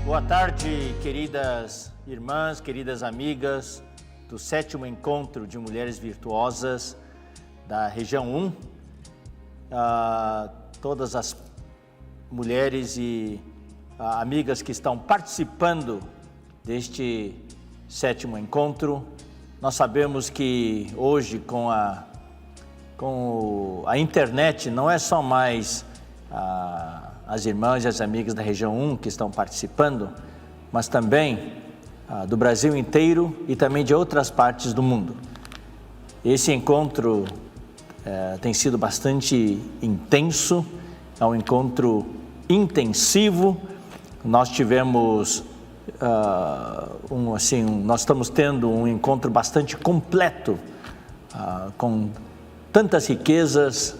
Boa tarde, queridas irmãs, queridas amigas do 7º Encontro de Mulheres Virtuosas da região 1. Todas as mulheres e amigas que estão participando deste 7º Encontro. Nós sabemos que hoje com a internet não é só mais as irmãs e as amigas da região 1 que estão participando, mas também do Brasil inteiro e também de outras partes do mundo. Esse encontro tem sido bastante intenso, é um encontro intensivo. Nós tivemos, nós estamos tendo um encontro bastante completo, com tantas riquezas.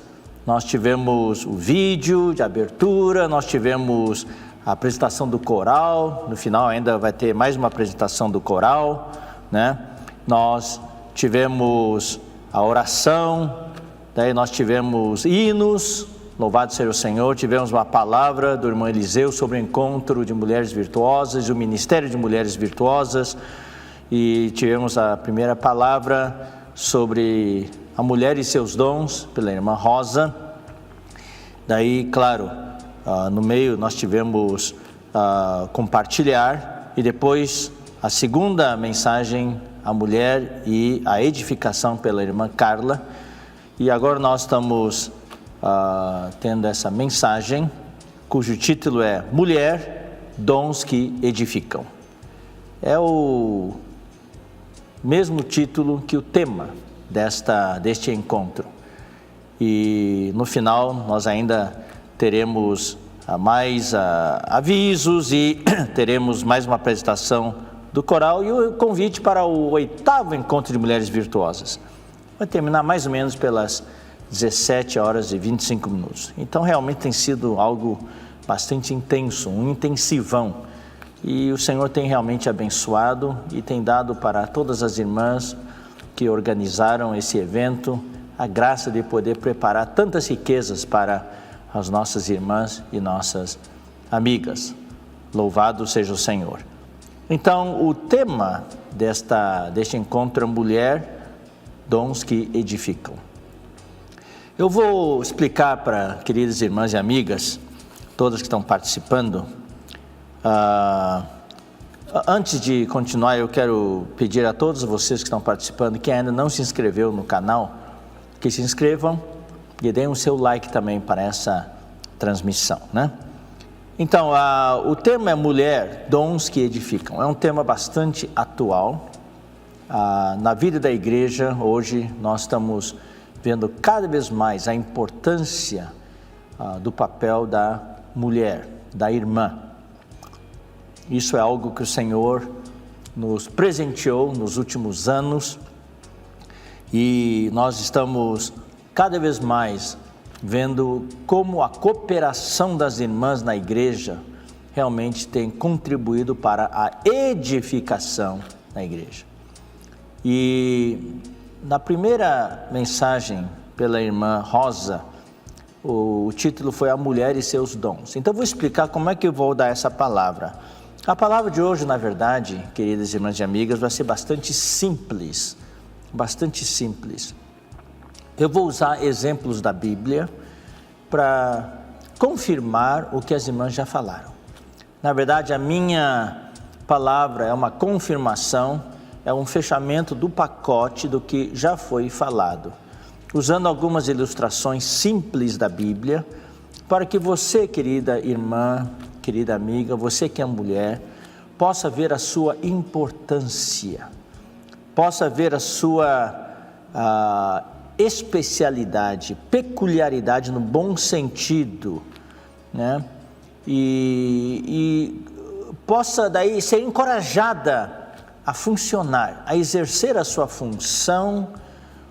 Nós tivemos o vídeo de abertura, nós tivemos a apresentação do coral, no final ainda vai ter mais uma apresentação do coral, né? Nós tivemos a oração, daí nós tivemos hinos, louvado seja o Senhor, tivemos uma palavra do irmão Eliseu sobre o encontro de mulheres virtuosas e o ministério de mulheres virtuosas, e tivemos a primeira palavra sobre a mulher e seus dons, pela irmã Rosa. Daí, claro, no meio nós tivemos compartilhar, e depois a segunda mensagem, a mulher e a edificação, pela irmã Carla. E agora nós estamos tendo essa mensagem, cujo título é Mulher, Dons que Edificam. É o mesmo título que o tema deste encontro, e no final nós ainda teremos mais avisos e teremos mais uma apresentação do coral e o convite para o 8º Encontro de Mulheres Virtuosas. Vai terminar mais ou menos pelas 17h25. Então realmente tem sido algo bastante intenso, um intensivão, e o Senhor tem realmente abençoado e tem dado para todas as irmãs que organizaram esse evento a graça de poder preparar tantas riquezas para as nossas irmãs e nossas amigas. Louvado seja o Senhor. Então, o tema deste encontro é Mulher, Dons que Edificam. Eu vou explicar para queridas irmãs e amigas, todas que estão participando. Antes de continuar, eu quero pedir a todos vocês que estão participando, que ainda não se inscreveu no canal, que se inscrevam e deem o seu like também para essa transmissão, né? Então, o tema é Mulher, Dons que Edificam. É um tema bastante atual. Na vida da igreja, hoje, nós estamos vendo cada vez mais a importância do papel da mulher, da irmã. Isso é algo que o Senhor nos presenteou nos últimos anos, e nós estamos cada vez mais vendo como a cooperação das irmãs na igreja realmente tem contribuído para a edificação na igreja. E na primeira mensagem pela irmã Rosa, o título foi A Mulher e Seus Dons. Então eu vou explicar como é que eu vou dar essa palavra. A palavra de hoje, na verdade, queridas irmãs e amigas, vai ser bastante simples, bastante simples. Eu vou usar exemplos da Bíblia para confirmar o que as irmãs já falaram. Na verdade, a minha palavra é uma confirmação, é um fechamento do pacote do que já foi falado, usando algumas ilustrações simples da Bíblia, para que você, querida irmã, querida amiga, você que é mulher, possa ver a sua importância, possa ver a sua especialidade, peculiaridade no bom sentido, né? E possa daí ser encorajada a funcionar, a exercer a sua função,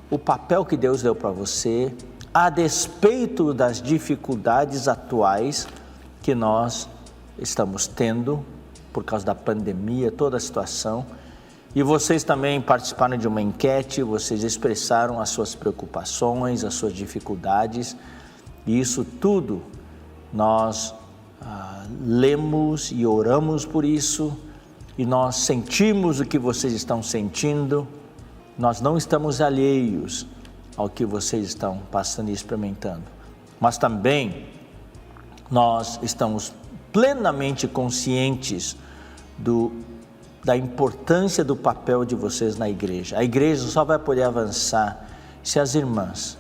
o papel que Deus deu para você, a despeito das dificuldades atuais que nós estamos tendo por causa da pandemia, toda a situação. E vocês também participaram de uma enquete, vocês expressaram as suas preocupações, as suas dificuldades, e isso tudo nós lemos e oramos por isso, e nós sentimos o que vocês estão sentindo. Nós não estamos alheios ao que vocês estão passando e experimentando, mas também nós estamos plenamente conscientes da importância do papel de vocês na igreja. A igreja só vai poder avançar se as irmãs,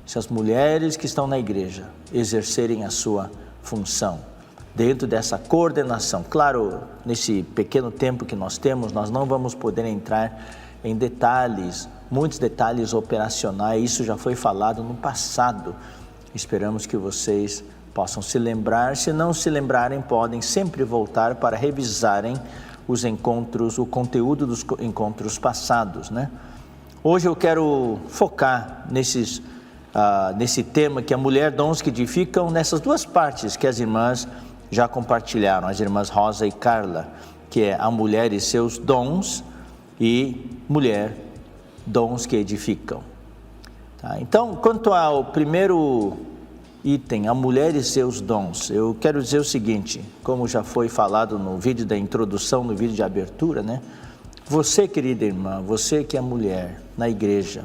se as mulheres que estão na igreja exercerem a sua função dentro dessa coordenação. Claro, nesse pequeno tempo que nós temos, nós não vamos poder entrar em detalhes, muitos detalhes operacionais. Isso já foi falado no passado. Esperamos que vocês possam se lembrar. Se não se lembrarem, podem sempre voltar para revisarem os encontros, o conteúdo dos encontros passados, né? Hoje eu quero focar nesse tema que é a mulher, dons que edificam, nessas duas partes que as irmãs já compartilharam, as irmãs Rosa e Carla, que é a mulher e seus dons, e mulher, dons que edificam. Tá? Então, quanto ao primeiro item, a mulher e seus dons, eu quero dizer o seguinte, como já foi falado no vídeo da introdução, no vídeo de abertura, né? Você, querida irmã, você que é mulher na igreja,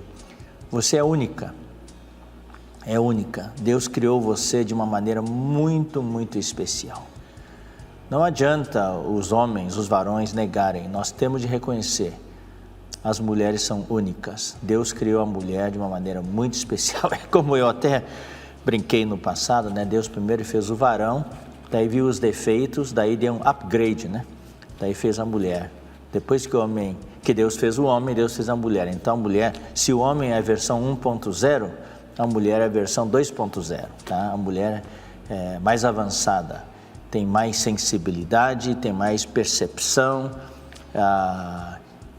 você é única. É única. Deus criou você de uma maneira muito, muito especial. Não adianta os homens, os varões negarem, nós temos de reconhecer. As mulheres são únicas. Deus criou a mulher de uma maneira muito especial. É como eu até brinquei no passado, né? Deus primeiro fez o varão, daí viu os defeitos, daí deu um upgrade, né? Daí fez a mulher. Depois que Deus fez o homem, Deus fez a mulher. Então a mulher, se o homem é a versão 1.0, a mulher é a versão 2.0, tá? A mulher é mais avançada, tem mais sensibilidade, tem mais percepção,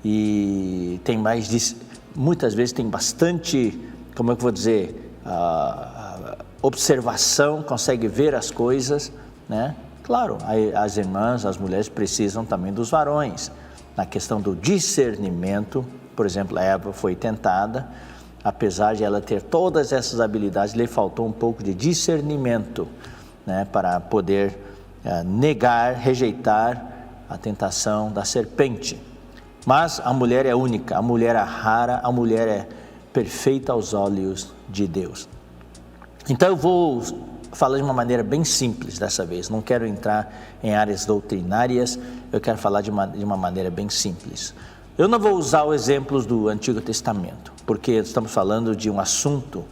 e tem mais, muitas vezes tem bastante, como é que eu vou dizer, observação, consegue ver as coisas, né? Claro, as irmãs, as mulheres precisam também dos varões, na questão do discernimento. Por exemplo, Eva foi tentada, apesar de ela ter todas essas habilidades, lhe faltou um pouco de discernimento, né, para poder negar, rejeitar a tentação da serpente. Mas a mulher é única, a mulher é rara, a mulher é perfeita aos olhos de Deus. Então eu vou falar de uma maneira bem simples dessa vez, não quero entrar em áreas doutrinárias, eu quero falar de uma maneira bem simples. Eu não vou usar os exemplos do Antigo Testamento, porque estamos falando de um assunto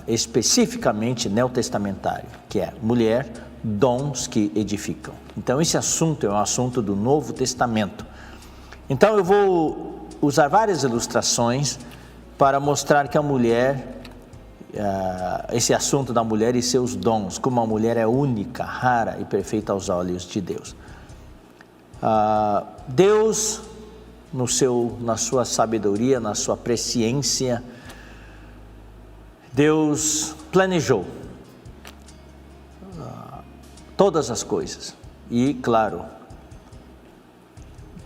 especificamente neotestamentário, que é mulher, dons que edificam. Então esse assunto é um assunto do Novo Testamento. Então eu vou usar várias ilustrações para mostrar que a mulher, esse assunto da mulher e seus dons, como a mulher é única, rara e perfeita aos olhos de Deus. Deus, na sua sabedoria, na sua presciência, Deus planejou todas as coisas. E, claro,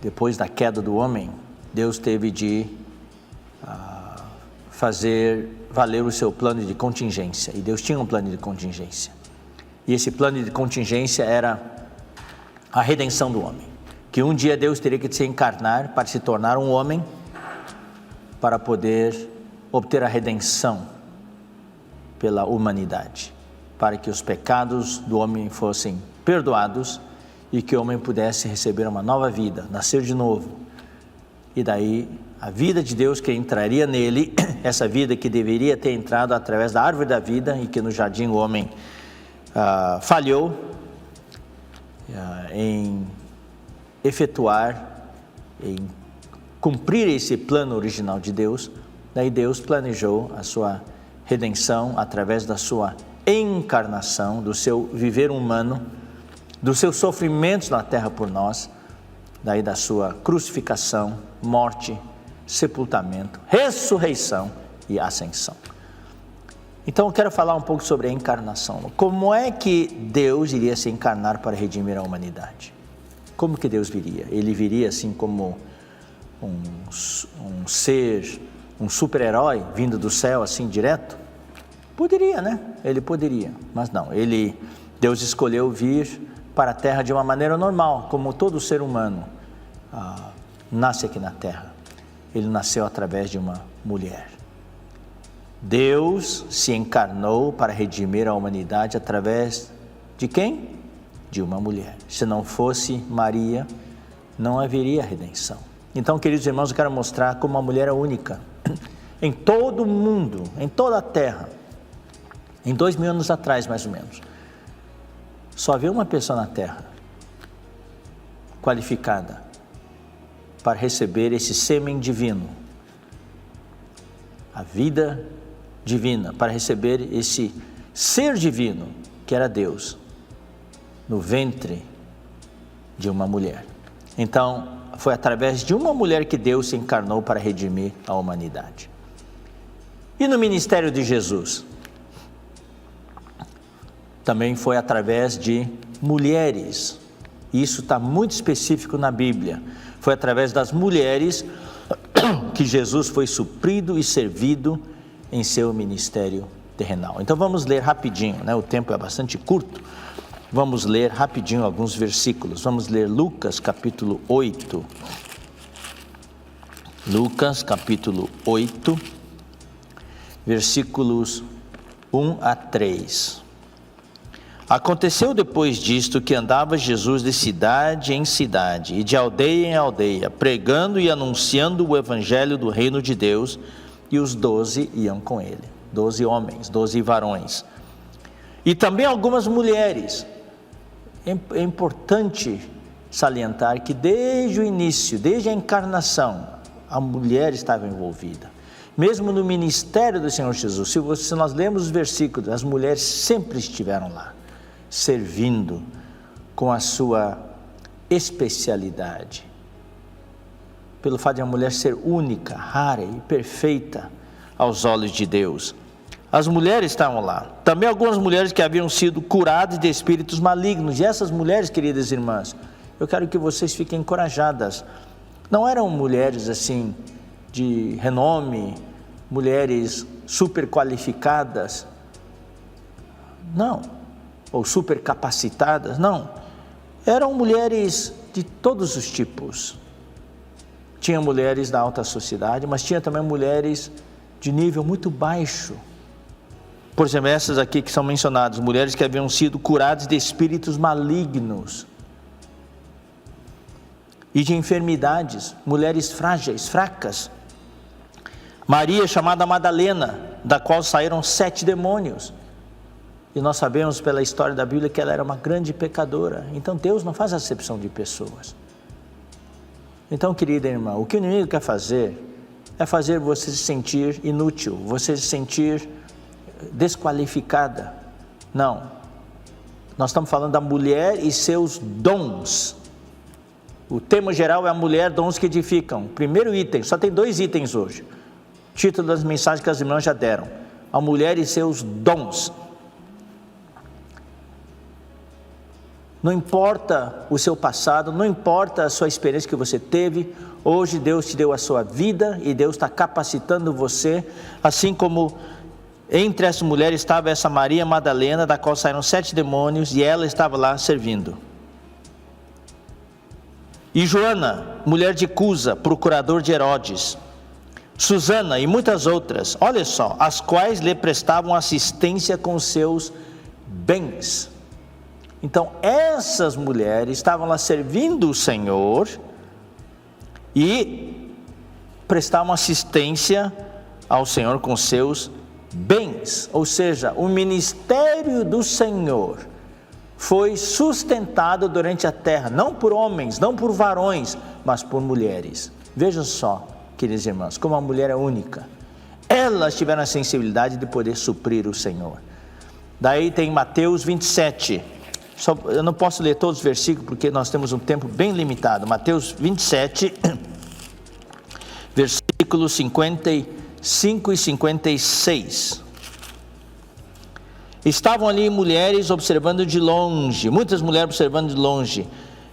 depois da queda do homem, Deus teve de fazer valer o seu plano de contingência. E Deus tinha um plano de contingência. E esse plano de contingência era a redenção do homem. Que um dia Deus teria que se encarnar para se tornar um homem, para poder obter a redenção pela humanidade, para que os pecados do homem fossem perdoados e que o homem pudesse receber uma nova vida, nascer de novo. E daí a vida de Deus que entraria nele, essa vida que deveria ter entrado através da árvore da vida e que no jardim o homem falhou em efetuar, em cumprir esse plano original de Deus. Daí Deus planejou a sua redenção através da sua encarnação, do seu viver humano, dos seus sofrimentos na terra por nós, daí da sua crucificação, morte, sepultamento, ressurreição e ascensão. Então eu quero falar um pouco sobre a encarnação. Como é que Deus iria se encarnar para redimir a humanidade? Como que Deus viria? Ele viria assim como um ser, um super-herói vindo do céu assim direto? Poderia, né? Ele poderia, mas não. Ele Deus escolheu vir para a terra de uma maneira normal, como todo ser humano nasce aqui na terra. Ele nasceu através de uma mulher. Deus se encarnou para redimir a humanidade através de quem? De uma mulher. Se não fosse Maria, não haveria redenção. Então, queridos irmãos, eu quero mostrar como a mulher é única em todo o mundo, em toda a terra. Em 2000 anos atrás, mais ou menos, só havia uma pessoa na terra qualificada para receber esse sêmen divino, a vida divina, para receber esse ser divino que era Deus no ventre de uma mulher. Então, foi através de uma mulher que Deus se encarnou para redimir a humanidade. E no ministério de Jesus? Também foi através de mulheres. Isso está muito específico na Bíblia. Foi através das mulheres que Jesus foi suprido e servido em seu ministério terrenal. Então vamos ler rapidinho, né? O tempo é bastante curto. Vamos ler rapidinho alguns versículos. Vamos ler Lucas capítulo 8. Lucas capítulo 8, versículos 1 a 3. Aconteceu depois disto que andava Jesus de cidade em cidade e de aldeia em aldeia, pregando e anunciando o evangelho do reino de Deus, e os 12 iam com ele, 12 homens, 12 varões. E também algumas mulheres. É importante salientar que desde o início, desde a encarnação, a mulher estava envolvida. Mesmo no ministério do Senhor Jesus, se nós lemos os versículos, as mulheres sempre estiveram lá, servindo com a sua especialidade. Pelo fato de a mulher ser única, rara e perfeita aos olhos de Deus. As mulheres estavam lá. Também algumas mulheres que haviam sido curadas de espíritos malignos. E essas mulheres, queridas irmãs, eu quero que vocês fiquem encorajadas. Não eram mulheres assim de renome, mulheres super qualificadas. Não. Ou super capacitadas, não. Eram mulheres de todos os tipos. Tinha mulheres da alta sociedade, mas tinha também mulheres de nível muito baixo. Por exemplo, essas aqui que são mencionadas, mulheres que haviam sido curadas de espíritos malignos e de enfermidades, mulheres frágeis, fracas. Maria, chamada Madalena, da qual saíram 7 demônios. E nós sabemos pela história da Bíblia que ela era uma grande pecadora. Então Deus não faz acepção de pessoas. Então, querida irmã, o que o inimigo quer fazer é fazer você se sentir inútil, você se sentir desqualificada. Não. Nós estamos falando da mulher e seus dons. O tema geral é a mulher, dons que edificam. Primeiro item, só tem 2 itens hoje. Título das mensagens que as irmãs já deram. A mulher e seus dons. Não importa o seu passado, não importa a sua experiência que você teve, hoje Deus te deu a sua vida e Deus está capacitando você, assim como entre as mulheres estava essa Maria Madalena, da qual saíram 7 demônios, e ela estava lá servindo. E Joana, mulher de Cusa, procurador de Herodes, Susana e muitas outras, olha só, as quais lhe prestavam assistência com seus bens. Então essas mulheres estavam lá servindo o Senhor e prestavam assistência ao Senhor com seus bens. Ou seja, o ministério do Senhor foi sustentado durante a terra, não por homens, não por varões, mas por mulheres. Veja só, queridos irmãos, como a mulher é única. Elas tiveram a sensibilidade de poder suprir o Senhor. Daí tem Mateus 27. Eu não posso ler todos os versículos porque nós temos um tempo bem limitado. Mateus 27, versículos 55 e 56. Estavam ali mulheres observando de longe, muitas mulheres observando de longe.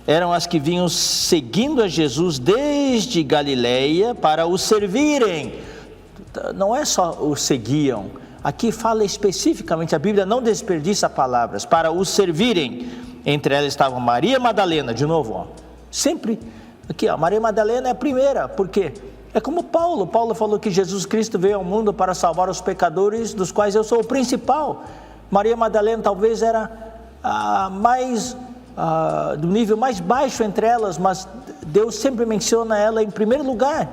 Eram as que vinham seguindo a Jesus desde Galileia para o servirem. Não é só o seguiam. Aqui fala especificamente, a Bíblia não desperdiça palavras, para os servirem. Entre elas estavam Maria Madalena, de novo, ó, sempre aqui, ó, Maria Madalena é a primeira, porque é como Paulo falou que Jesus Cristo veio ao mundo para salvar os pecadores, dos quais eu sou o principal. Maria Madalena talvez era a mais, do nível mais baixo entre elas, mas Deus sempre menciona ela em primeiro lugar,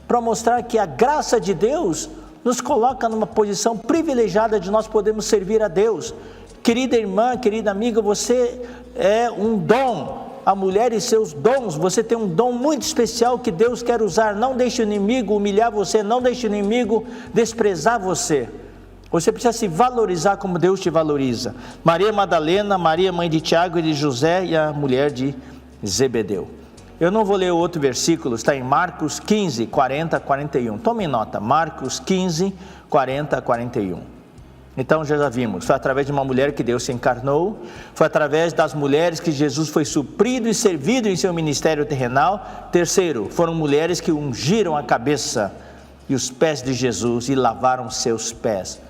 para mostrar que a graça de Deus nos coloca numa posição privilegiada de nós podermos servir a Deus. Querida irmã, querida amiga, você é um dom, a mulher e seus dons, você tem um dom muito especial que Deus quer usar. Não deixe o inimigo humilhar você, não deixe o inimigo desprezar você. Você precisa se valorizar como Deus te valoriza. Maria Madalena, Maria mãe de Tiago e de José e a mulher de Zebedeu. Eu não vou ler o outro versículo, está em Marcos 15, 40 a 41. Tome nota, Marcos 15, 40 a 41. Então já vimos, foi através de uma mulher que Deus se encarnou, foi através das mulheres que Jesus foi suprido e servido em seu ministério terrenal. Terceiro, foram mulheres que ungiram a cabeça e os pés de Jesus e lavaram seus pés.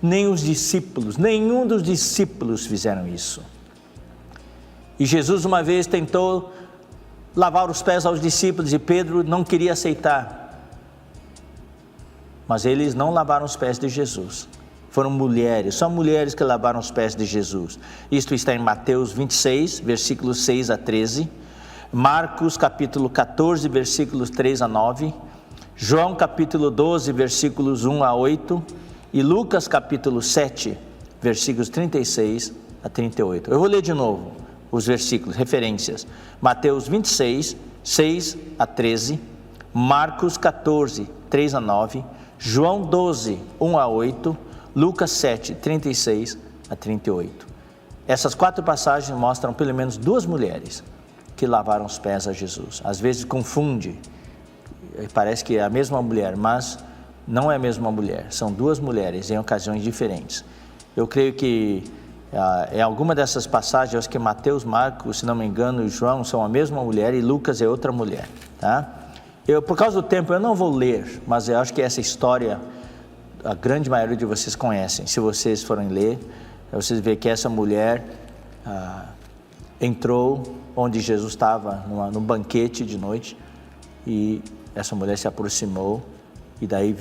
Nem os discípulos, nenhum dos discípulos fizeram isso. E Jesus uma vez tentou lavar os pés aos discípulos e Pedro não queria aceitar. Mas eles não lavaram os pés de Jesus. Foram mulheres, só mulheres que lavaram os pés de Jesus. Isto está em Mateus 26, versículos 6 a 13. Marcos capítulo 14, versículos 3 a 9. João capítulo 12, versículos 1 a 8. E Lucas capítulo 7, versículos 36 a 38. Eu vou ler de novo os versículos, referências. Mateus 26, 6 a 13. Marcos 14, 3 a 9. João 12, 1 a 8. Lucas 7, 36 a 38. Essas 4 passagens mostram pelo menos 2 mulheres que lavaram os pés a Jesus. Às vezes confunde, parece que é a mesma mulher, mas não é a mesma mulher, são 2 mulheres em ocasiões diferentes. Eu creio que em alguma dessas passagens, eu acho que Mateus, Marcos, se não me engano, e João são a mesma mulher e Lucas é outra mulher, tá? Por causa do tempo eu não vou ler, mas eu acho que essa história a grande maioria de vocês conhecem. Se vocês forem ler, vocês vê que essa mulher entrou onde Jesus estava, num banquete de noite, e essa mulher se aproximou, e daí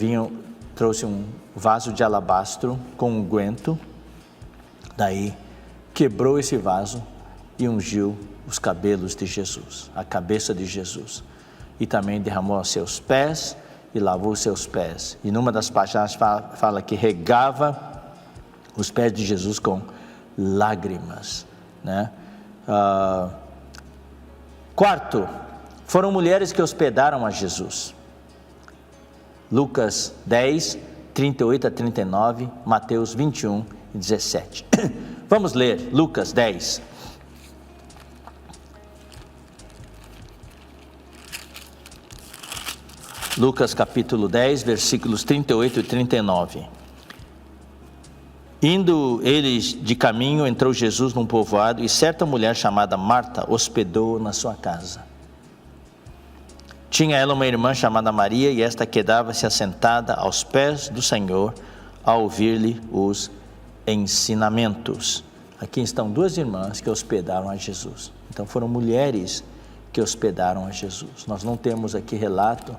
trouxe um vaso de alabastro com unguento, daí quebrou esse vaso e ungiu os cabelos de Jesus, a cabeça de Jesus, e também derramou aos seus pés, e lavou os seus pés. E numa das passagens fala que regava os pés de Jesus com lágrimas, né? Quarto, foram mulheres que hospedaram a Jesus. Lucas 10, 38 a 39, Mateus 21 e 17. Vamos ler Lucas 10. Lucas capítulo 10, versículos 38 e 39. Indo eles de caminho, entrou Jesus num povoado, e certa mulher chamada Marta hospedou na sua casa. Tinha ela uma irmã chamada Maria, e esta quedava-se assentada aos pés do Senhor, a ouvir-lhe os ensinamentos. Aqui estão 2 irmãs que hospedaram a Jesus. Então foram mulheres que hospedaram a Jesus. Nós não temos aqui relato,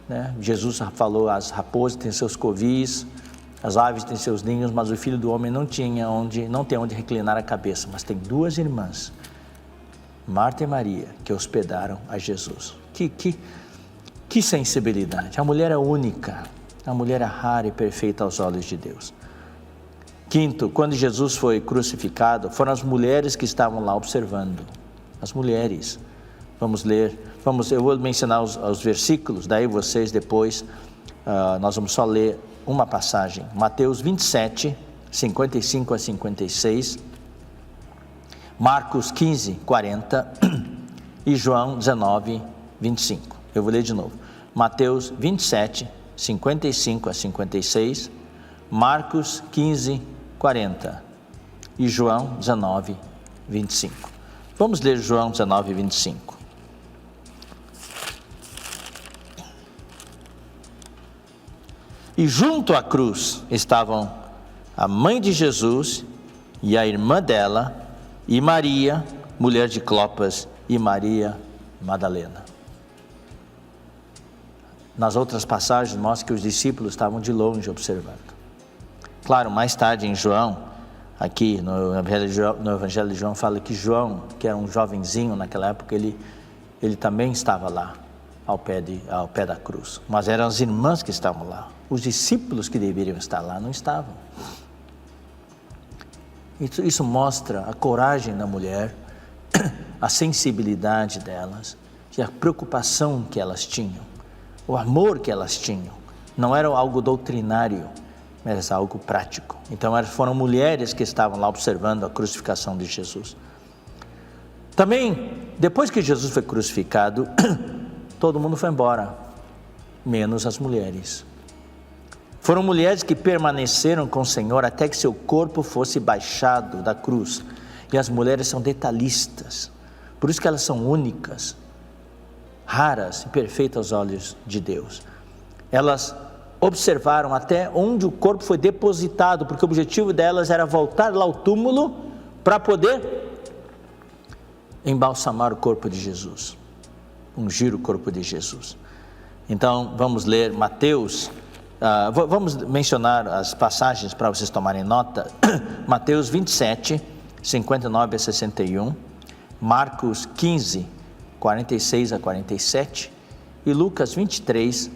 né? Jesus falou, as raposas têm seus covis, as aves têm seus ninhos, mas o Filho do Homem não tem onde reclinar a cabeça. Mas tem 2 irmãs, Marta e Maria, que hospedaram a Jesus. Que sensibilidade! A mulher é única, a mulher é rara e perfeita aos olhos de Deus. Quinto, quando Jesus foi crucificado, foram as mulheres que estavam lá observando. As mulheres. Vamos ler, eu vou mencionar os versículos, daí vocês depois, nós vamos só ler uma passagem. Mateus 27, 55 a 56, Marcos 15, 40 e João 19, 25. Eu vou ler de novo. Mateus 27, 55 a 56, Marcos 15, 40 e João 19, 25. Vamos ler João 19, 25. E junto à cruz estavam a mãe de Jesus e a irmã dela, e Maria, mulher de Clopas, e Maria Madalena. Nas outras passagens mostra que os discípulos estavam de longe observando. Claro, mais tarde em João, aqui no Evangelho de João, fala que João, que era um jovenzinho naquela época, ele também estava lá, ao pé da cruz. Mas eram as irmãs que estavam lá. Os discípulos que deveriam estar lá não estavam. Isso mostra a coragem da mulher, a sensibilidade delas, e a preocupação que elas tinham, o amor que elas tinham. Não era algo doutrinário, mas algo prático. Então foram mulheres que estavam lá observando a crucificação de Jesus. Também, depois que Jesus foi crucificado, todo mundo foi embora, menos as mulheres. Foram mulheres que permaneceram com o Senhor até que seu corpo fosse baixado da cruz. E as mulheres são detalhistas, por isso que elas são únicas, raras e perfeitas aos olhos de Deus. Elas observaram até onde o corpo foi depositado, porque o objetivo delas era voltar lá ao túmulo para poder embalsamar o corpo de Jesus, ungir o corpo de Jesus. Então vamos ler Mateus, vamos mencionar as passagens para vocês tomarem nota. Mateus 27, 59 a 61, Marcos 15, 46 a 47 e Lucas 23,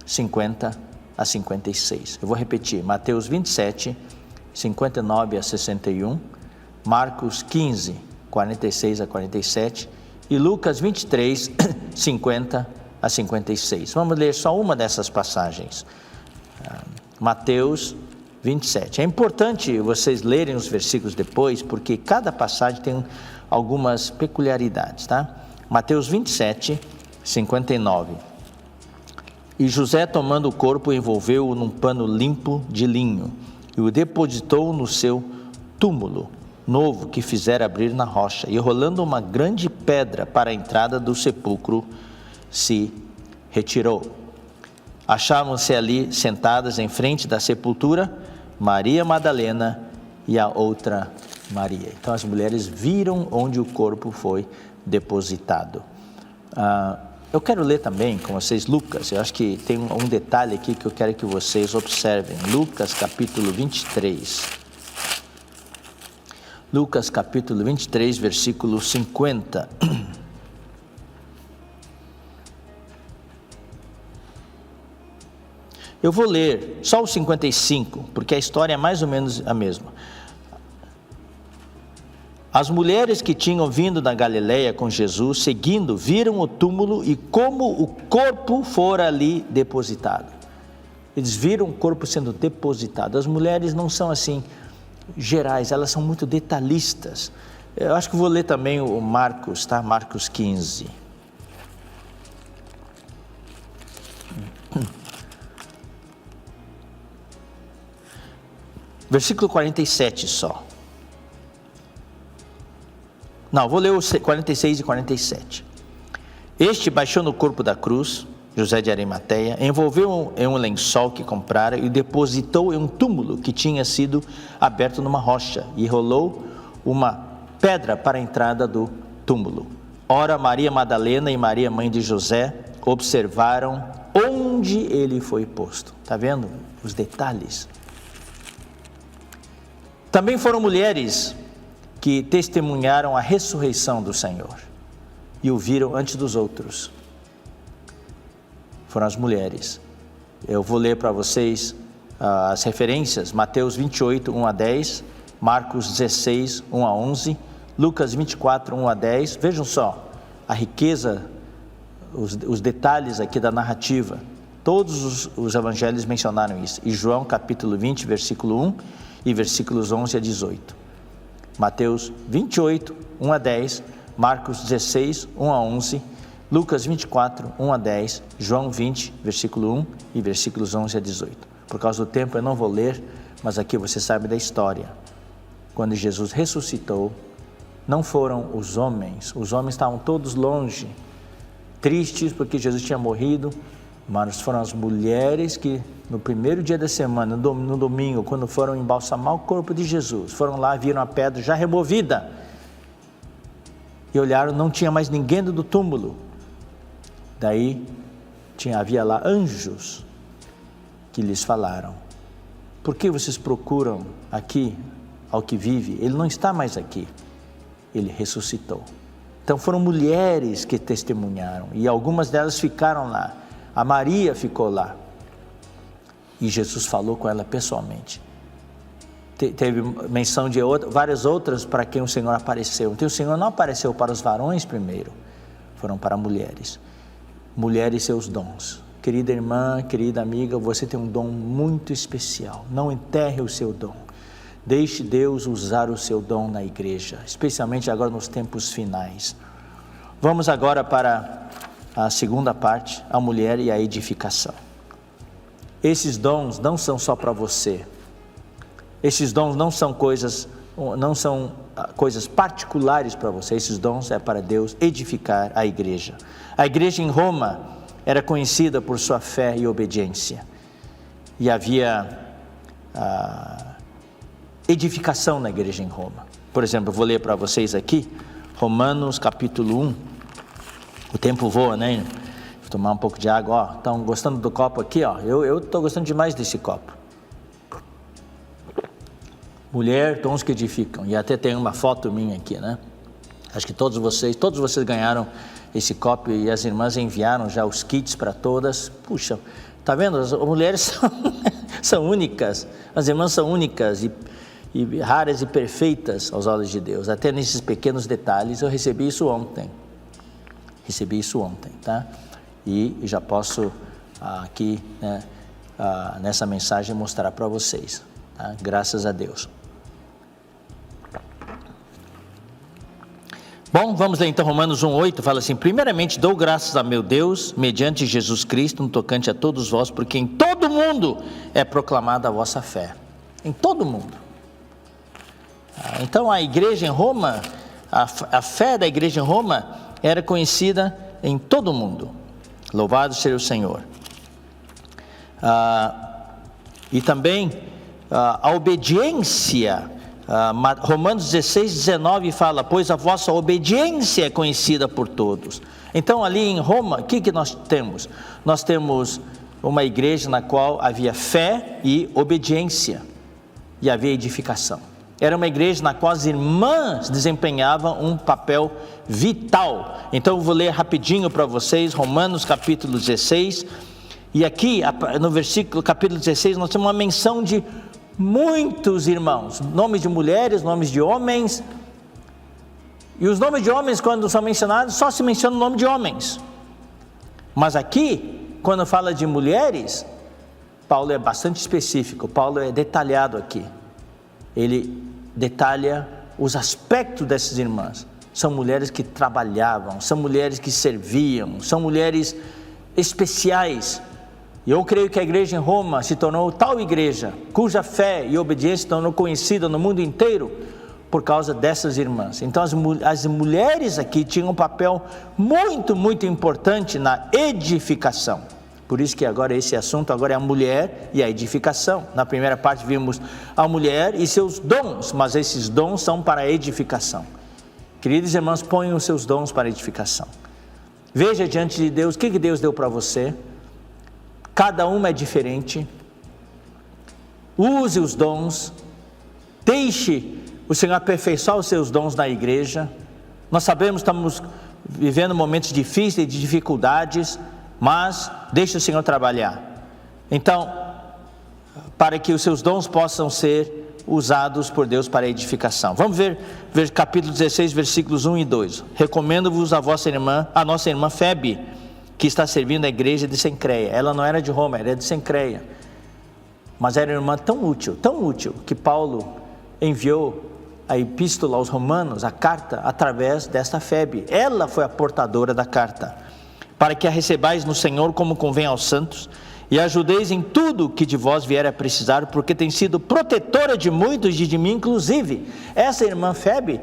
50 a 56. Eu vou repetir: Mateus 27, 59 a 61, Marcos 15, 46 a 47 e Lucas 23, 50 a 56. Vamos ler só uma dessas passagens. Mateus 27. É importante vocês lerem os versículos depois, porque cada passagem tem algumas peculiaridades, tá? Mateus 27, 59. E José, tomando o corpo, envolveu-o num pano limpo de linho e o depositou no seu túmulo novo que fizera abrir na rocha, e rolando uma grande pedra para a entrada do sepulcro, se retirou. Achavam-se ali sentadas em frente da sepultura Maria Madalena e a outra Maria. Então as mulheres viram onde o corpo foi depositado. Eu quero ler também com vocês Lucas. Eu acho que tem um detalhe aqui que eu quero que vocês observem. Lucas capítulo 23. Lucas capítulo 23, versículo 50. Eu vou ler só o 55, porque a história é mais ou menos a mesma. As mulheres que tinham vindo da Galileia com Jesus, seguindo, viram o túmulo e como o corpo fora ali depositado. Eles viram o corpo sendo depositado. As mulheres não são assim gerais, elas são muito detalhistas. Eu acho que vou ler também o Marcos, tá? Marcos 15. Versículo 47 só. Não, vou ler os 46 e 47. Este baixou no corpo da cruz, José de Arimateia, envolveu em um lençol que comprara e depositou em um túmulo que tinha sido aberto numa rocha, e rolou uma pedra para a entrada do túmulo. Ora, Maria Madalena e Maria, mãe de José, observaram onde ele foi posto. Está vendo os detalhes? Também foram mulheres que testemunharam a ressurreição do Senhor e o viram antes dos outros. Foram as mulheres. Eu vou ler para vocês as referências: Mateus 28, 1 a 10, Marcos 16, 1 a 11, Lucas 24, 1 a 10. Vejam só a riqueza, os detalhes aqui da narrativa. Todos os evangelhos mencionaram isso. E João capítulo 20, versículo 1 e versículos 11 a 18. Mateus 28, 1 a 10, Marcos 16, 1 a 11, Lucas 24, 1 a 10, João 20, versículo 1 e versículos 11 a 18. Por causa do tempo eu não vou ler, mas aqui você sabe da história. Quando Jesus ressuscitou, não foram os homens estavam todos longe, tristes porque Jesus tinha morrido, Mas foram as mulheres que no primeiro dia da semana, no domingo, quando foram embalsamar o corpo de Jesus, foram lá, viram a pedra já removida e olharam, não tinha mais ninguém do túmulo. Daí havia lá anjos que lhes falaram: por que vocês procuram aqui ao que vive? Ele não está mais aqui, ele ressuscitou. Então foram mulheres que testemunharam, e algumas delas ficaram lá. A Maria ficou lá, e Jesus falou com ela pessoalmente. Teve menção de várias outras para quem o Senhor apareceu. Então o Senhor não apareceu para os varões primeiro, foram para mulheres. Mulheres e seus dons. Querida irmã, querida amiga, você tem um dom muito especial. Não enterre o seu dom. Deixe Deus usar o seu dom na igreja, especialmente agora nos tempos finais. Vamos agora para a segunda parte, a mulher e a edificação. Esses dons não são só para você. Esses dons não são coisas particulares para você. Esses dons é para Deus edificar a igreja. A igreja em Roma era conhecida por sua fé e obediência. E havia edificação na igreja em Roma. Por exemplo, eu vou ler para vocês aqui, Romanos capítulo 1. O tempo voa, né? Vou tomar um pouco de água. Ó, estão gostando do copo aqui? Ó? Eu estou gostando demais desse copo. Mulher, dons que edificam. E até tem uma foto minha aqui, né? Acho que todos vocês ganharam esse copo, e as irmãs enviaram já os kits para todas. Puxa, tá vendo? As mulheres são únicas. As irmãs são únicas e raras e perfeitas aos olhos de Deus. Até nesses pequenos detalhes. Eu recebi isso ontem, tá? E já posso aqui, né, nessa mensagem mostrar para vocês, tá? Graças a Deus. Bom, vamos ler então Romanos 1:8, fala assim: primeiramente dou graças a meu Deus, mediante Jesus Cristo, no tocante a todos vós, porque em todo mundo é proclamada a vossa fé. Em todo mundo. Então a igreja em Roma, a fé da igreja em Roma era conhecida em todo mundo. Louvado seja o Senhor. E também a obediência. Romanos 16:19 fala: pois a vossa obediência é conhecida por todos. Então ali em Roma, o que nós temos? Nós temos uma igreja na qual havia fé e obediência, e havia edificação. Era uma igreja na qual as irmãs desempenhavam um papel vital. Então eu vou ler rapidinho para vocês, Romanos capítulo 16, e aqui no versículo capítulo 16 nós temos uma menção de muitos irmãos, nomes de mulheres, nomes de homens, e os nomes de homens, quando são mencionados, só se menciona o nome de homens. Mas aqui, quando fala de mulheres, Paulo é bastante específico, Paulo é detalhado aqui. Ele detalha os aspectos dessas irmãs. São mulheres que trabalhavam, são mulheres que serviam, são mulheres especiais. E eu creio que a igreja em Roma se tornou tal igreja, cuja fé e obediência se tornou conhecida no mundo inteiro por causa dessas irmãs. Então as mulheres aqui tinham um papel muito, muito importante na edificação. Por isso que agora esse assunto agora é a mulher e a edificação. Na primeira parte vimos a mulher e seus dons, mas esses dons são para a edificação. Queridos irmãos, ponham os seus dons para a edificação. Veja diante de Deus o que Deus deu para você. Cada uma é diferente. Use os dons. Deixe o Senhor aperfeiçoar os seus dons na igreja. Nós sabemos que estamos vivendo momentos difíceis, de dificuldades, mas deixe o Senhor trabalhar. Então, para que os seus dons possam ser usados por Deus para a edificação. Vamos ver capítulo 16, versículos 1 e 2. Recomendo-vos a nossa irmã Febe, que está servindo a igreja de Cencreia. Ela não era de Roma, era de Cencreia. Mas era uma irmã tão útil, que Paulo enviou a epístola aos Romanos, a carta, através desta Febe. Ela foi a portadora da carta. Para que a recebais no Senhor como convém aos santos, e ajudeis em tudo que de vós vier a precisar, porque tem sido protetora de muitos e de mim inclusive. Essa irmã Febe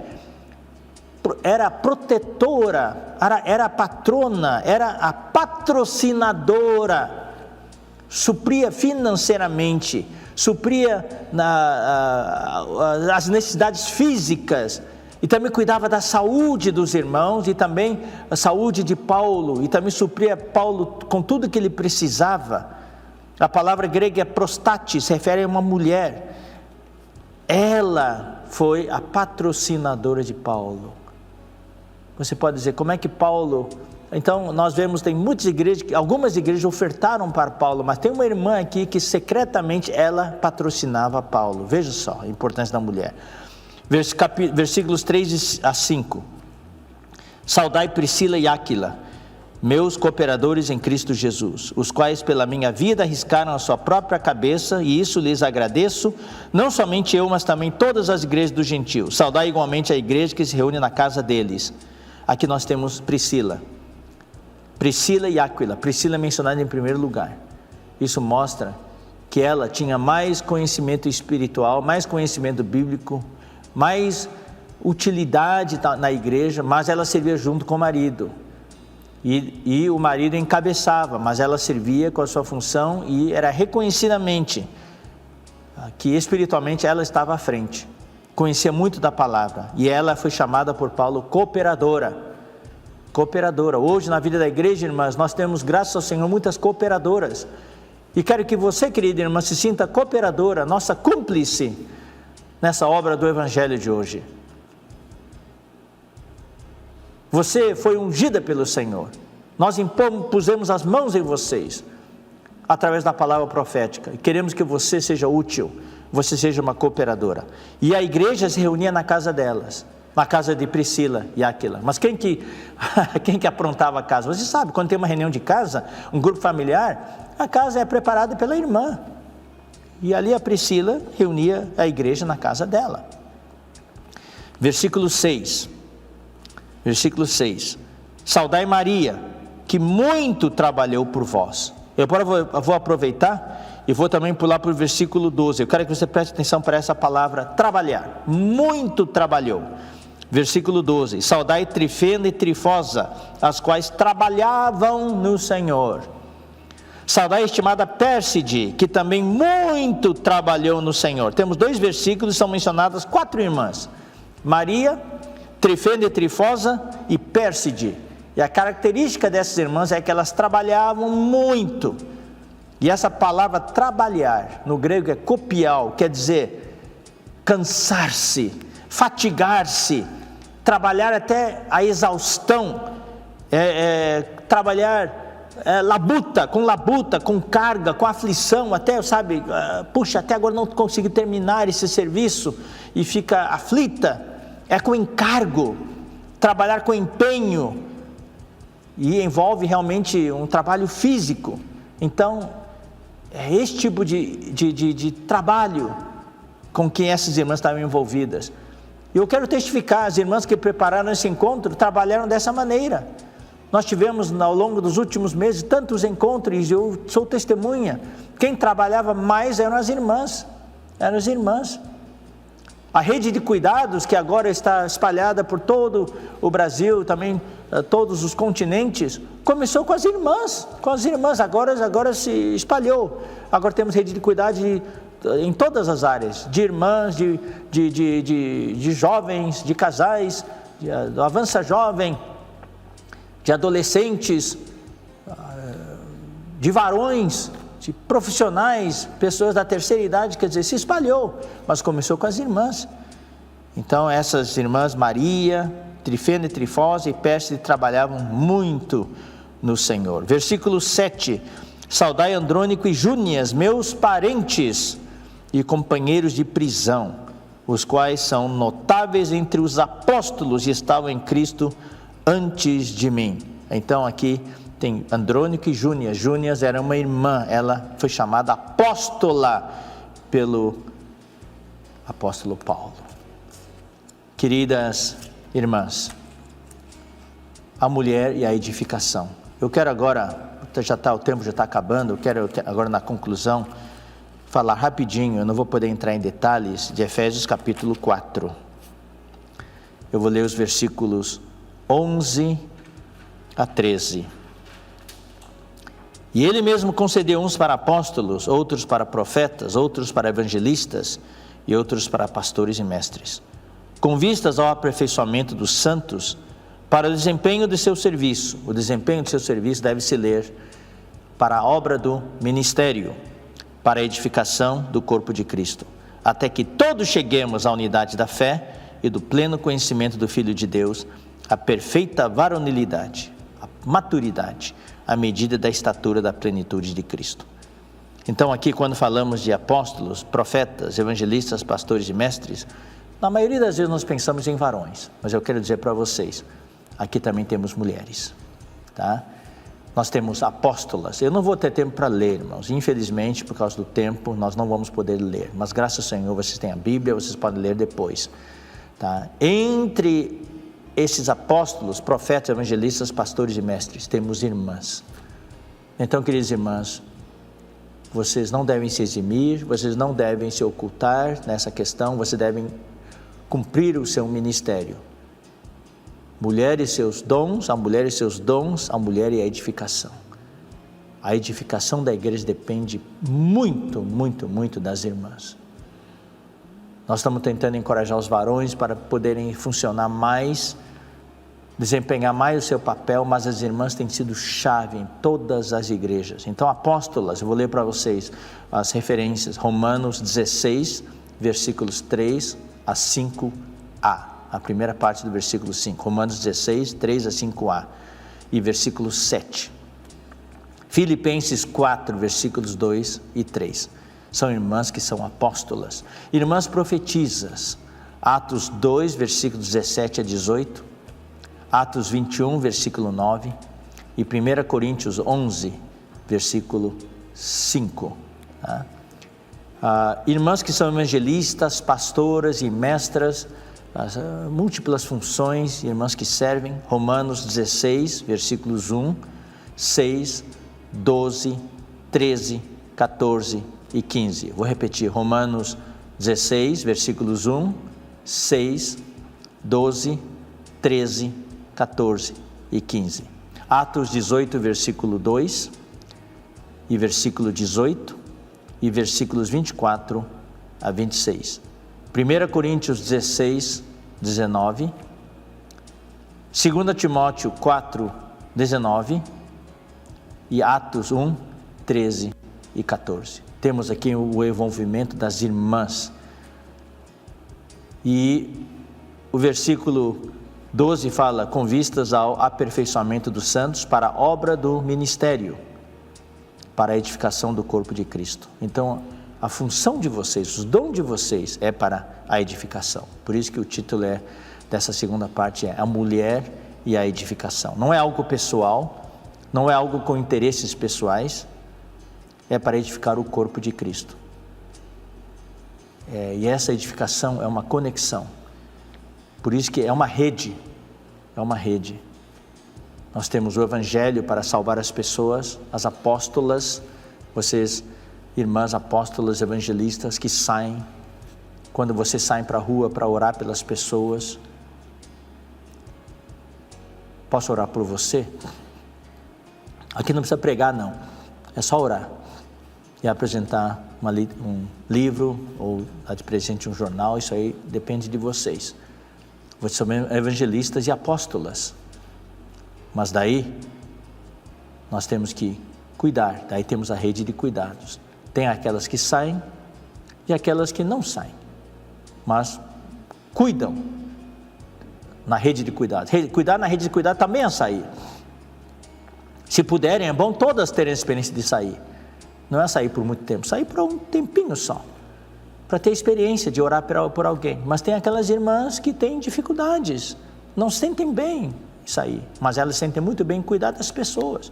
era protetora, era a patrona, era a patrocinadora, supria financeiramente, supria as necessidades físicas, e também cuidava da saúde dos irmãos, e também a saúde de Paulo, e também supria Paulo com tudo que ele precisava. A palavra grega é prostate, se refere a uma mulher. Ela foi a patrocinadora de Paulo. Você pode dizer, como é que Paulo... Então, nós vemos, tem muitas igrejas, algumas igrejas ofertaram para Paulo, mas tem uma irmã aqui que secretamente ela patrocinava Paulo. Veja só a importância da mulher. Versículos 3 a 5. Saudai Priscila e Áquila, meus cooperadores em Cristo Jesus, os quais pela minha vida arriscaram a sua própria cabeça, e isso lhes agradeço, não somente eu, mas também todas as igrejas dos gentios. Saudai igualmente a igreja que se reúne na casa deles. Aqui nós temos Priscila e Áquila. Priscila é mencionada em primeiro lugar. Isso mostra que ela tinha mais conhecimento espiritual, mais conhecimento bíblico, mais utilidade na igreja, mas ela servia junto com o marido. E o marido encabeçava, mas ela servia com a sua função e era reconhecidamente que espiritualmente ela estava à frente. Conhecia muito da palavra, e ela foi chamada por Paulo cooperadora. Hoje na vida da igreja, irmãs, nós temos, graças ao Senhor, muitas cooperadoras, e quero que você, querida irmã, se sinta cooperadora, nossa cúmplice nessa obra do Evangelho de hoje. Você foi ungida pelo Senhor, nós pusemos as mãos em vocês, através da palavra profética, e queremos que você seja útil, você seja uma cooperadora. E a igreja se reunia na casa delas, na casa de Priscila e Áquila. Mas quem que aprontava a casa? Você sabe, quando tem uma reunião de casa, um grupo familiar, a casa é preparada pela irmã, e ali a Priscila reunia a igreja na casa dela. Versículo 6, saudai Maria, que muito trabalhou por vós. Eu agora vou aproveitar e vou também pular para o versículo 12, eu quero que você preste atenção para essa palavra, trabalhar, muito trabalhou. Versículo 12, saudai Trifena e Trifosa, as quais trabalhavam no Senhor. Saudai a estimada Pérside, que também muito trabalhou no Senhor. Temos 2 versículos, são mencionadas 4 irmãs, Maria, Trifena e Trifosa e Pérside. E a característica dessas irmãs é que elas trabalhavam muito. E essa palavra trabalhar, no grego é kopiao, quer dizer cansar-se, fatigar-se, trabalhar até a exaustão, trabalhar labuta, com carga, com aflição, até, sabe, puxa, até agora não consegui terminar esse serviço, e fica aflita, com encargo, trabalhar com empenho, e envolve realmente um trabalho físico. Então, é esse tipo de trabalho com que essas irmãs estavam envolvidas. E eu quero testificar, as irmãs que prepararam esse encontro trabalharam dessa maneira. Nós tivemos ao longo dos últimos meses tantos encontros, e eu sou testemunha, quem trabalhava mais eram as irmãs. A rede de cuidados, que agora está espalhada por todo o Brasil, também todos os continentes, começou com as irmãs, agora se espalhou. Agora temos rede de cuidados em todas as áreas, de irmãs, de jovens, de casais, do avança jovem, de adolescentes, de varões, de profissionais, pessoas da terceira idade, quer dizer, se espalhou, mas começou com as irmãs. Então essas irmãs Maria, Trifena e Trifosa e Pérside trabalhavam muito no Senhor. Versículo 7, saudai Andrônico e Júnias, meus parentes e companheiros de prisão, os quais são notáveis entre os apóstolos e estavam em Cristo antes de mim. Então aqui tem Andrônico e Júnias. Júnias era uma irmã, ela foi chamada apóstola pelo apóstolo Paulo. Queridas irmãs, a mulher e a edificação. Eu quero agora, o tempo já está acabando, eu quero agora na conclusão falar rapidinho, eu não vou poder entrar em detalhes, de Efésios capítulo 4. Eu vou ler os versículos 11 a 13. E ele mesmo concedeu uns para apóstolos, outros para profetas, outros para evangelistas e outros para pastores e mestres, com vistas ao aperfeiçoamento dos santos, para o desempenho de seu serviço. O desempenho de seu serviço deve se ler para a obra do ministério, para a edificação do corpo de Cristo, até que todos cheguemos à unidade da fé e do pleno conhecimento do Filho de Deus, à perfeita varonilidade, à maturidade, à medida da estatura da plenitude de Cristo. Então aqui, quando falamos de apóstolos, profetas, evangelistas, pastores e mestres, na maioria das vezes nós pensamos em varões, mas eu quero dizer para vocês, aqui também temos mulheres, tá? Nós temos apóstolas. Eu não vou ter tempo para ler, irmãos, infelizmente, por causa do tempo, nós não vamos poder ler, mas graças ao Senhor, vocês têm a Bíblia, vocês podem ler depois, tá? Entre esses apóstolos, profetas, evangelistas, pastores e mestres, temos irmãs. Então, queridas irmãs, vocês não devem se eximir, vocês não devem se ocultar nessa questão, vocês devem cumprir o seu ministério. Mulher e seus dons, a mulher e seus dons, a mulher e a edificação. A edificação da igreja depende muito, muito, muito das irmãs. Nós estamos tentando encorajar os varões para poderem funcionar mais, desempenhar mais o seu papel, mas as irmãs têm sido chave em todas as igrejas. Então, apóstolas, eu vou ler para vocês as referências, Romanos 16, versículos 3 a 5a, a primeira parte do versículo 5, Romanos 16, 3 a 5a, e versículo 7, Filipenses 4, versículos 2 e 3, são irmãs que são apóstolas, irmãs profetisas, Atos 2, versículos 17 a 18, Atos 21, versículo 9, e 1 Coríntios 11, versículo 5, tá? Irmãs que são evangelistas, pastoras e mestras, as múltiplas funções, irmãs que servem, Romanos 16, versículos 1, 6, 12, 13, 14 e 15, vou repetir, Romanos 16, versículos 1, 6, 12, 13, 14 e 15, Atos 18, versículo 2 e versículo 18 e versículos 24 a 26, 1 Coríntios 16, 19, 2 Timóteo 4, 19 e Atos 1, 13 e 14. Temos aqui o envolvimento das irmãs. E o versículo 12 fala, com vistas ao aperfeiçoamento dos santos para a obra do ministério, para a edificação do corpo de Cristo. Então, a função de vocês, o dom de vocês é para a edificação. Por isso que o título dessa segunda parte é a mulher e a edificação. Não é algo pessoal, não é algo com interesses pessoais, é para edificar o corpo de Cristo. E essa edificação é uma conexão. Por isso que é uma rede, Nós temos o Evangelho para salvar as pessoas, as apóstolas, vocês, irmãs apóstolas, evangelistas que saem, quando vocês saem para a rua para orar pelas pessoas. Posso orar por você? Aqui não precisa pregar não, é só orar e apresentar um livro ou dar de presente um jornal, isso aí depende de vocês. Vocês são evangelistas e apóstolas, mas daí nós temos que cuidar, daí temos a rede de cuidados. Tem aquelas que saem e aquelas que não saem, mas cuidam na rede de cuidados. Cuidar na rede de cuidados também é sair. Se puderem, é bom todas terem a experiência de sair. Não é sair por muito tempo, sair por um tempinho só, para ter experiência de orar por alguém. Mas tem aquelas irmãs que têm dificuldades, não se sentem bem em sair, mas elas se sentem muito bem em cuidar das pessoas.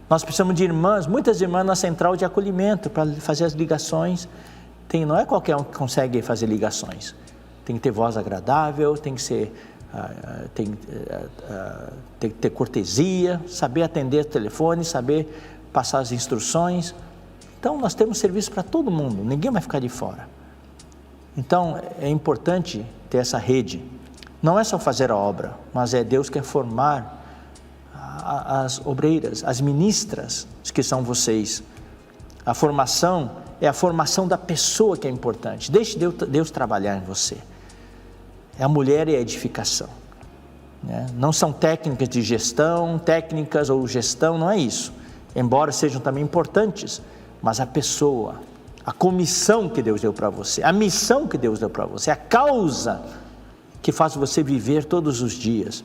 Nós precisamos de irmãs, muitas irmãs na central de acolhimento, para fazer as ligações. Não é qualquer um que consegue fazer ligações, tem que ter voz agradável, tem que ter cortesia, saber atender o telefone, saber passar as instruções. Então nós temos serviço para todo mundo, ninguém vai ficar de fora. Então é importante ter essa rede Não é só fazer a obra, mas Deus quer formar as obreiras, as ministras, que são vocês. A formação é a formação da pessoa que é importante. Deixe Deus trabalhar em você. A mulher é a edificação, né? Não são técnicas de gestão, técnicas ou gestão, não é isso. Embora sejam também importantes, mas a pessoa, a comissão que Deus deu para você, a missão que Deus deu para você, a causa que faz você viver todos os dias.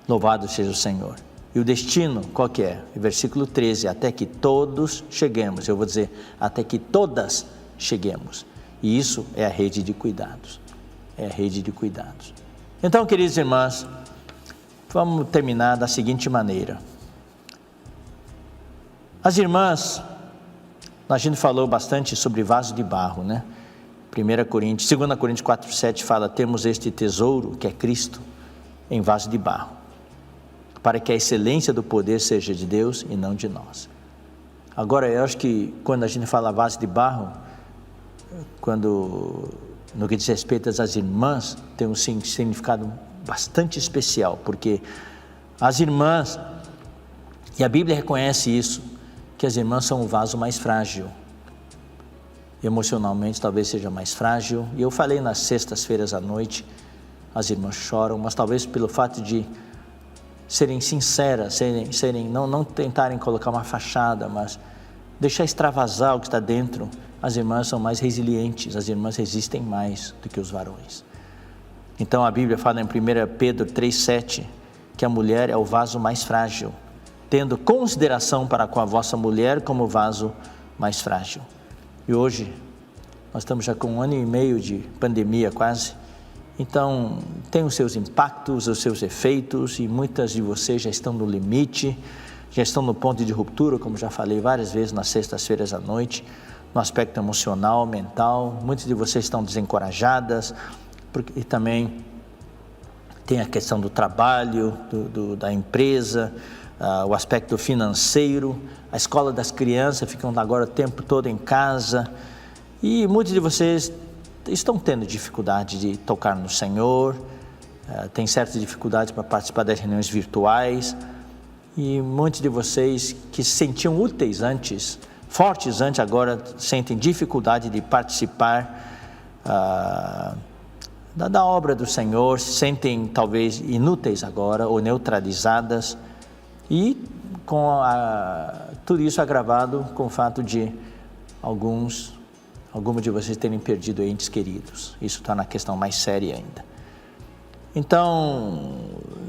Louvado seja o Senhor. E o destino, qual que é? Versículo 13, até que todos cheguemos. Eu vou dizer, até que todas cheguemos. E isso é a rede de cuidados. É a rede de cuidados. Então, queridos irmãos, vamos terminar da seguinte maneira. As irmãs, a gente falou bastante sobre vaso de barro, né? 2 Coríntios 4:7 fala, temos este tesouro, que é Cristo, em vaso de barro, para que a excelência do poder seja de Deus e não de nós. Agora, eu acho que quando a gente fala vaso de barro, no que diz respeito às irmãs, tem um significado bastante especial, porque as irmãs, e a Bíblia reconhece isso, que as irmãs são o vaso mais frágil, emocionalmente talvez seja mais frágil, e eu falei nas sextas-feiras à noite, as irmãs choram, mas talvez pelo fato de serem sinceras, não tentarem colocar uma fachada, mas deixar extravasar o que está dentro, as irmãs são mais resilientes, as irmãs resistem mais do que os varões. Então a Bíblia fala em 1 Pedro 3:7, que a mulher é o vaso mais frágil, tendo consideração para com a vossa mulher como o vaso mais frágil. E hoje, nós estamos já com 1 ano e meio de pandemia quase, então tem os seus impactos, os seus efeitos, e muitas de vocês já estão no limite, já estão no ponto de ruptura, como já falei várias vezes nas sextas-feiras à noite, no aspecto emocional, mental. Muitas de vocês estão desencorajadas, e também tem a questão do trabalho, da empresa, o aspecto financeiro, a escola das crianças, ficam agora o tempo todo em casa, e muitos de vocês estão tendo dificuldade de tocar no Senhor, tem certas dificuldades para participar das reuniões virtuais, e muitos de vocês que se sentiam úteis antes, fortes antes, agora sentem dificuldade de participar da obra do Senhor, se sentem talvez inúteis agora ou neutralizadas, e tudo isso agravado com o fato de algumas de vocês terem perdido entes queridos. Isso está na questão mais séria ainda. Então,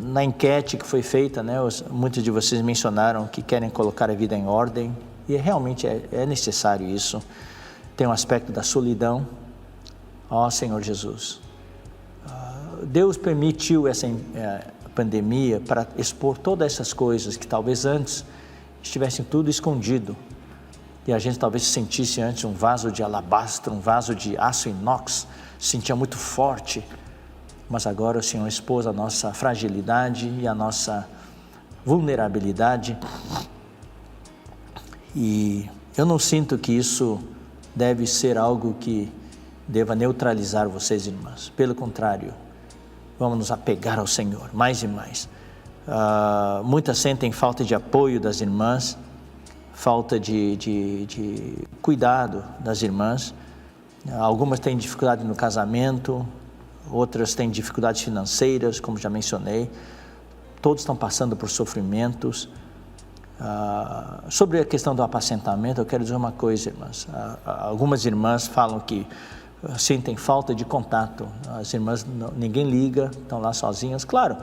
na enquete que foi feita, né, muitos de vocês mencionaram que querem colocar a vida em ordem, e realmente é necessário isso. Tem um aspecto da solidão. Ó Senhor Jesus, Deus permitiu essa pandemia para expor todas essas coisas que talvez antes estivessem tudo escondido, e a gente talvez se sentisse antes um vaso de alabastro, um vaso de aço inox, se sentia muito forte, mas agora o Senhor expôs a nossa fragilidade e a nossa vulnerabilidade, e eu não sinto que isso deve ser algo que deva neutralizar vocês, irmãs. Pelo contrário, vamos nos apegar ao Senhor mais e mais. Muitas sentem falta de apoio das irmãs, falta de cuidado das irmãs. Algumas têm dificuldade no casamento, outras têm dificuldades financeiras, como já mencionei. Todos estão passando por sofrimentos. Sobre a questão do apacentamento, eu quero dizer uma coisa, irmãs. Algumas irmãs falam que sentem falta de contato. As irmãs, ninguém liga, estão lá sozinhas. Claro,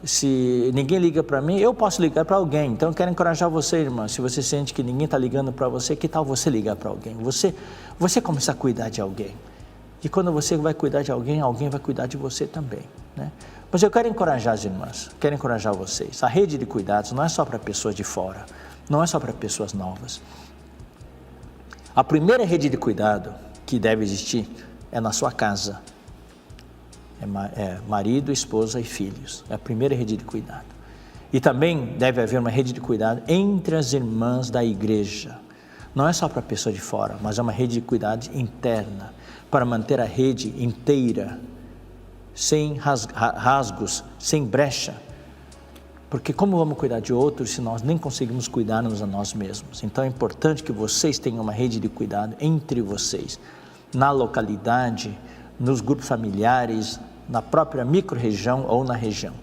se ninguém liga para mim, eu posso ligar para alguém. Então eu quero encorajar você, irmã. Se você sente que ninguém está ligando para você, que tal você ligar para alguém? Você começar a cuidar de alguém. E quando você vai cuidar de alguém, alguém vai cuidar de você também, né? Mas eu quero encorajar as irmãs, quero encorajar vocês. A rede de cuidados não é só para pessoas de fora, não é só para pessoas novas. A primeira rede de cuidado que deve existir é na sua casa. É marido, esposa e filhos. É a primeira rede de cuidado. E também deve haver uma rede de cuidado entre as irmãs da igreja. Não é só para a pessoa de fora, mas é uma rede de cuidado interna, para manter a rede inteira sem rasgos, sem brecha. Porque como vamos cuidar de outros se nós nem conseguimos cuidar-nos a nós mesmos? Então é importante que vocês tenham uma rede de cuidado entre vocês, na localidade, nos grupos familiares, na própria micro-região ou na região.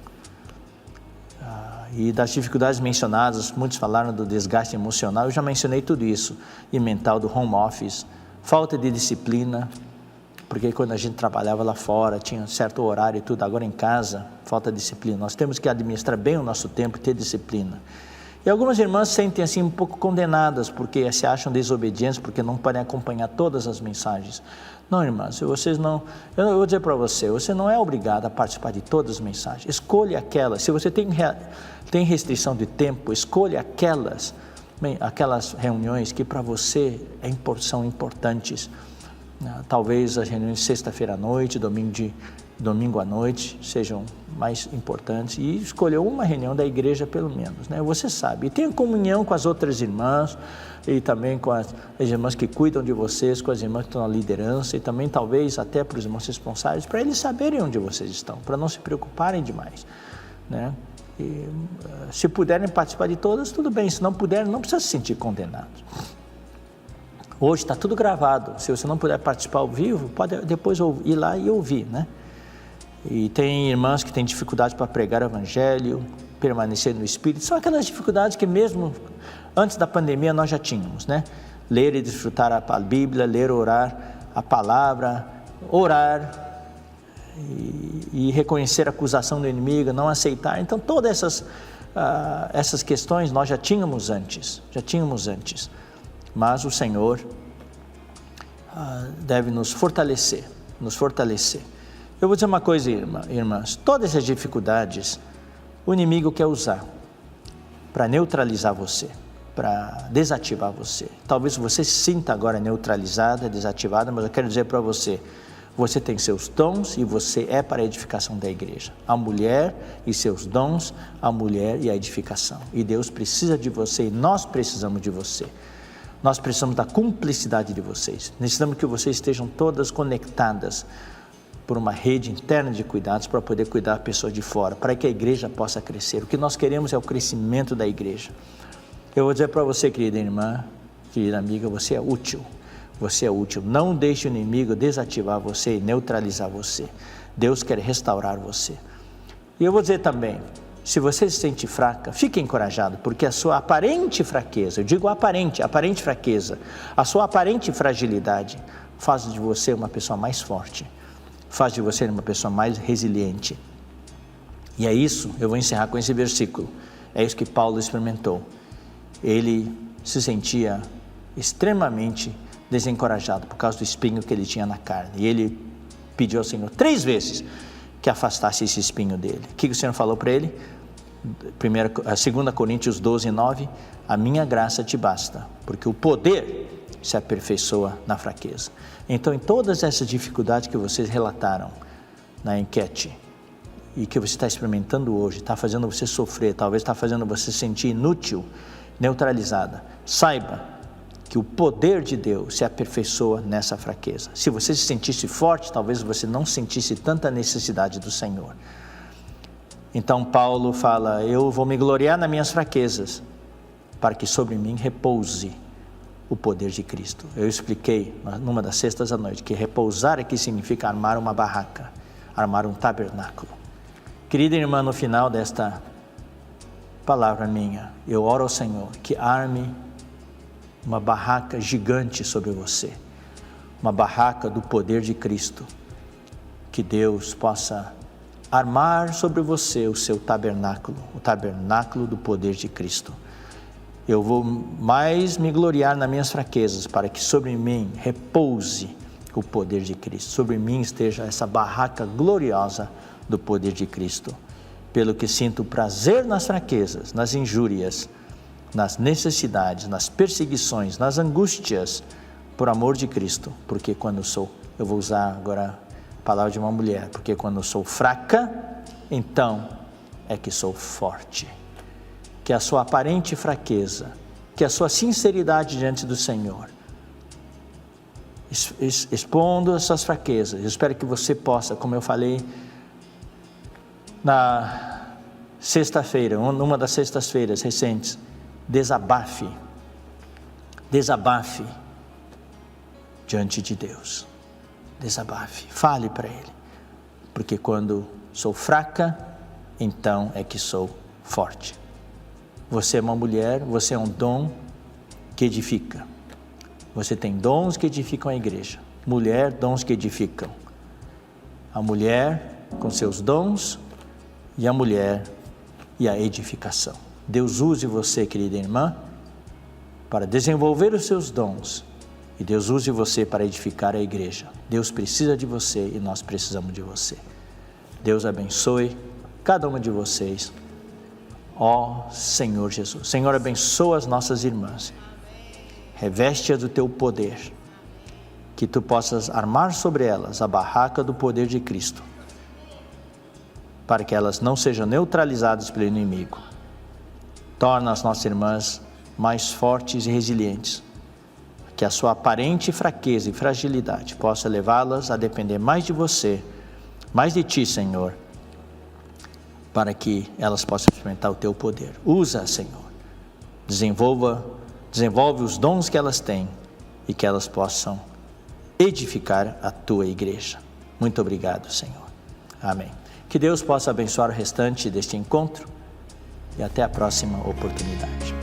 E das dificuldades mencionadas, muitos falaram do desgaste emocional, eu já mencionei tudo isso, e mental, do home office, falta de disciplina, porque quando a gente trabalhava lá fora, tinha certo horário e tudo, agora em casa, falta de disciplina. Nós temos que administrar bem o nosso tempo e ter disciplina. E algumas irmãs se sentem assim um pouco condenadas, porque se acham desobedientes, porque não podem acompanhar todas as mensagens. Não, irmãs, vocês não, eu vou dizer para você não é obrigado a participar de todas as mensagens. Escolha aquelas, se você tem restrição de tempo, escolha aquelas reuniões que para você são importantes. Talvez as reuniões de sexta-feira à noite, domingo à noite sejam mais importantes, e escolher uma reunião da igreja pelo menos, né? Você sabe, e tenha comunhão com as outras irmãs, e também com as irmãs que cuidam de vocês, com as irmãs que estão na liderança, e também talvez até para os irmãos responsáveis, para eles saberem onde vocês estão, para não se preocuparem demais, né? E, se puderem participar de todas, tudo bem, se não puderem, não precisa se sentir condenados. Hoje está tudo gravado, se você não puder participar ao vivo, pode depois ir lá e ouvir, né? E tem irmãs que têm dificuldade para pregar o evangelho, permanecer no Espírito, são aquelas dificuldades que mesmo antes da pandemia nós já tínhamos, né? Ler e desfrutar a Bíblia, ler, orar a palavra, orar e reconhecer a acusação do inimigo, não aceitar. Então todas essas questões nós já tínhamos antes, mas o Senhor deve nos fortalecer. Eu vou dizer uma coisa, irmãs, todas essas dificuldades o inimigo quer usar para neutralizar você, para desativar você. Talvez você se sinta agora neutralizada, desativada, mas eu quero dizer para você, você tem seus dons e você é para a edificação da igreja. A mulher e seus dons, a mulher e a edificação. E Deus precisa de você e nós precisamos de você. Nós precisamos da cumplicidade de vocês. Necessitamos que vocês estejam todas conectadas por uma rede interna de cuidados para poder cuidar da pessoa de fora, para que a igreja possa crescer. O que nós queremos é o crescimento da igreja. Eu vou dizer para você, querida irmã, querida amiga, você é útil. Você é útil. Não deixe o inimigo desativar você e neutralizar você. Deus quer restaurar você. E eu vou dizer também, se você se sente fraca, fique encorajado, porque a sua aparente fraqueza, eu digo aparente fraqueza, a sua aparente fragilidade faz de você uma pessoa mais forte, faz de você uma pessoa mais resiliente. E é isso, eu vou encerrar com esse versículo, é isso que Paulo experimentou. Ele se sentia extremamente desencorajado por causa do espinho que ele tinha na carne, e ele pediu ao Senhor 3 vezes que afastasse esse espinho dele. O que o Senhor falou para ele? 2 Coríntios 12:9, a minha graça te basta, porque o poder se aperfeiçoa na fraqueza. Então, em todas essas dificuldades que vocês relataram na enquete, e que você está experimentando hoje, está fazendo você sofrer, talvez está fazendo você sentir inútil, neutralizada, saiba que o poder de Deus se aperfeiçoa nessa fraqueza. Se você se sentisse forte, talvez você não sentisse tanta necessidade do Senhor. Então Paulo fala, eu vou me gloriar nas minhas fraquezas, para que sobre mim repouse o poder de Cristo. Eu expliquei numa das sextas à noite, que repousar aqui significa armar uma barraca, armar um tabernáculo. Querida irmã, no final desta palavra minha, eu oro ao Senhor que arme uma barraca gigante sobre você, uma barraca do poder de Cristo, que Deus possa armar sobre você o seu tabernáculo, o tabernáculo do poder de Cristo. Eu vou mais me gloriar nas minhas fraquezas, para que sobre mim repouse o poder de Cristo, sobre mim esteja essa barraca gloriosa do poder de Cristo, pelo que sinto prazer nas fraquezas, nas injúrias, nas necessidades, nas perseguições, nas angústias, por amor de Cristo, porque quando eu vou usar agora a palavra de uma mulher, porque quando eu sou fraca, então é que sou forte. Que a sua aparente fraqueza, que a sua sinceridade diante do Senhor, expondo as suas fraquezas, eu espero que você possa, como eu falei Na sexta-feira, numa das sextas-feiras recentes, desabafe diante de Deus. Desabafe, fale para Ele, porque quando sou fraca, então é que sou forte. Você é uma mulher, você é um dom que edifica. Você tem dons que edificam a igreja. Mulher, dons que edificam. A mulher com seus dons e a mulher e a edificação. Deus use você, querida irmã, para desenvolver os seus dons. E Deus use você para edificar a igreja. Deus precisa de você e nós precisamos de você. Deus abençoe cada uma de vocês. Ó Senhor Jesus. Senhor, abençoa as nossas irmãs. Reveste-as do teu poder. Que tu possas armar sobre elas a barraca do poder de Cristo. Para que elas não sejam neutralizadas pelo inimigo. Torna as nossas irmãs mais fortes e resilientes. Que a sua aparente fraqueza e fragilidade possa levá-las a depender mais de você, mais de ti, Senhor, para que elas possam experimentar o teu poder. Usa, Senhor, desenvolve os dons que elas têm e que elas possam edificar a tua igreja. Muito obrigado, Senhor. Amém. Que Deus possa abençoar o restante deste encontro e até a próxima oportunidade.